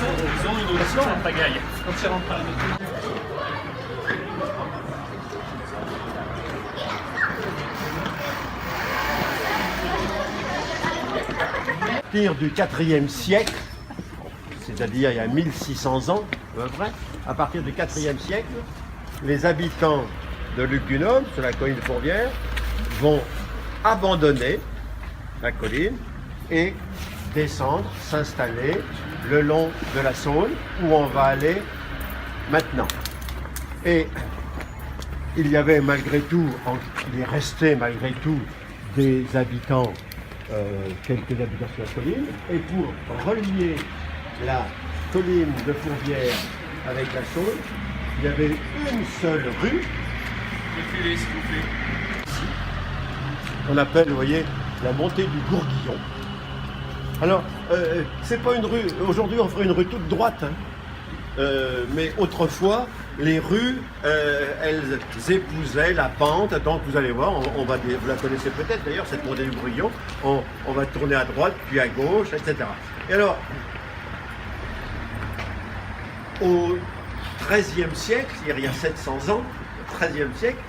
Ils ont une audition en pagaille. Quand tu rentres à la maison. À partir du IVe siècle, c'est-à-dire il y a 1600 ans à peu près, à partir du IVe siècle, les habitants de Lugdunum, sur la colline de Fourvière, vont abandonner la colline et descendre, s'installer le long de la Saône, où on va aller maintenant. Et il y avait malgré tout, il est resté malgré tout des habitants, quelques habitants sur la colline, et pour relier la colline de Fourvière avec la Saône, il y avait une seule rue. Reculez, s'il vous plaît. On appelle, vous voyez, la montée du Gourguillon. Alors, c'est pas une rue, aujourd'hui on ferait une rue toute droite, hein. Mais autrefois, les rues, elles épousaient la pente. Donc vous allez voir, vous la connaissez peut-être d'ailleurs, cette montée du Gourguillon, on va tourner à droite, puis à gauche, etc. Et alors, au XIIIe siècle, c'est-à-dire il y a 700 ans, au XIIIe siècle,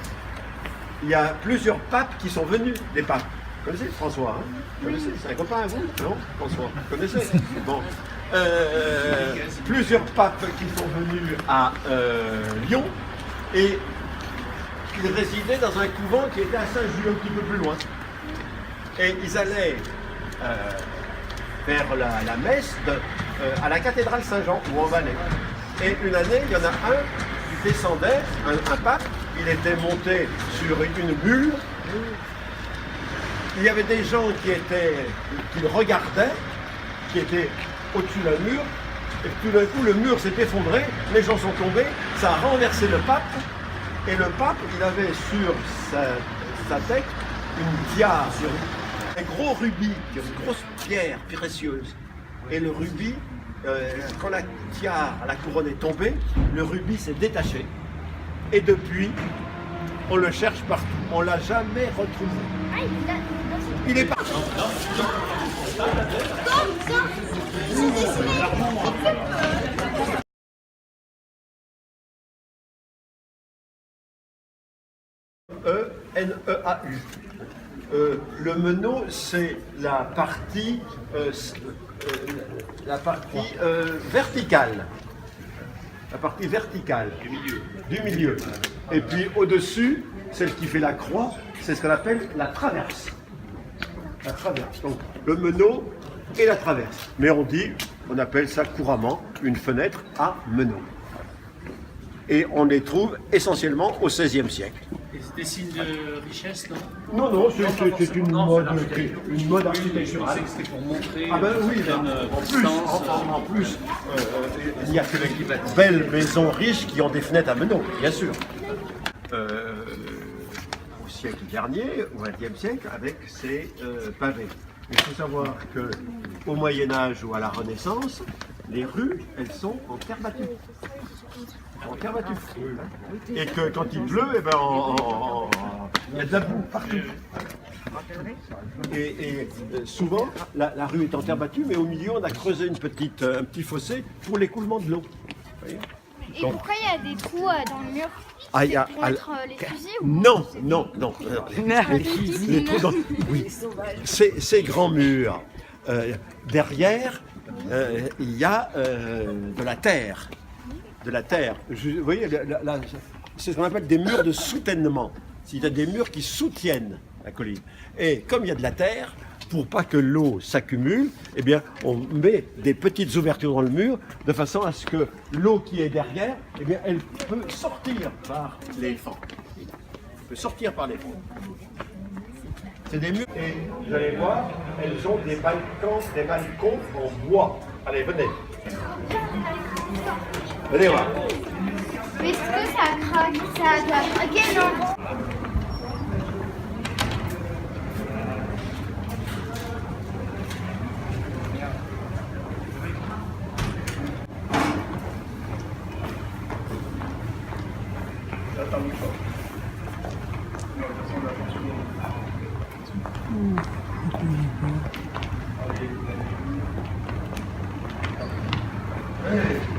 il y a plusieurs papes qui sont venus, des papes. Vous connaissez François, hein? Vous connaissez? C'est un copain à vous? Non? François, vous connaissez? Bon. Plusieurs papes qui sont venus à Lyon et ils résidaient dans un couvent qui était à Saint-Just, un petit peu plus loin. Et ils allaient faire la messe à la cathédrale Saint-Jean, où on va aller. Et une année, il y en a un qui descendait, un pape, il était monté sur une mule. Il y avait des gens qui le regardaient, qui étaient au-dessus d'un mur, et tout d'un coup le mur s'est effondré, les gens sont tombés, ça a renversé le pape, et le pape, il avait sur sa tête une tiare, un gros rubis, une grosse pierre précieuse. Et le rubis, quand la tiare, la couronne est tombée, le rubis s'est détaché. Et depuis, on le cherche partout. On ne l'a jamais retrouvé. Il est parti. E-N-E-A-U. Le meneau, c'est la partie verticale. La partie verticale du milieu. Et puis au-dessus, celle qui fait la croix, c'est ce qu'on appelle la traverse. La traverse. Donc le meneau et la traverse. Mais on appelle ça couramment une fenêtre à meneau. Et on les trouve essentiellement au XVIe siècle. Et c'est des signes de richesse, non? Non, non, c'est une mode architecturale. Je pensais que c'était pour montrer Oui, en plus, il n'y a que les belles maisons riches qui ont des fenêtres à meneaux, bien sûr. Au siècle dernier, au XXe siècle, avec ces pavés. Il faut savoir qu'au Moyen-Âge ou à la Renaissance, les rues, elles sont en terre battue. En terre battue. Et que quand il pleut, eh ben, il y a de la boue partout. Et souvent, la rue est en terre battue, mais au milieu, on a creusé un petit fossé pour l'écoulement de l'eau. Et pourquoi il y a des trous dans le mur? Ah, pour mettre les fusils ou... Non. Les trous dans... Oui. Ces grands murs, derrière, il y a de la terre. Vous voyez, c'est ce qu'on appelle des murs de soutènement. Il y a des murs qui soutiennent la colline. Et comme il y a de la terre, pour pas que l'eau s'accumule, eh bien, on met des petites ouvertures dans le mur de façon à ce que l'eau qui est derrière, eh bien, elle peut sortir par les fentes. C'est des murs. Et vous allez voir, elles ont des balcons en bois. Allez, venez. Venez voir. Mais est-ce que ça craque? Ça doit craquer, non? Ouais.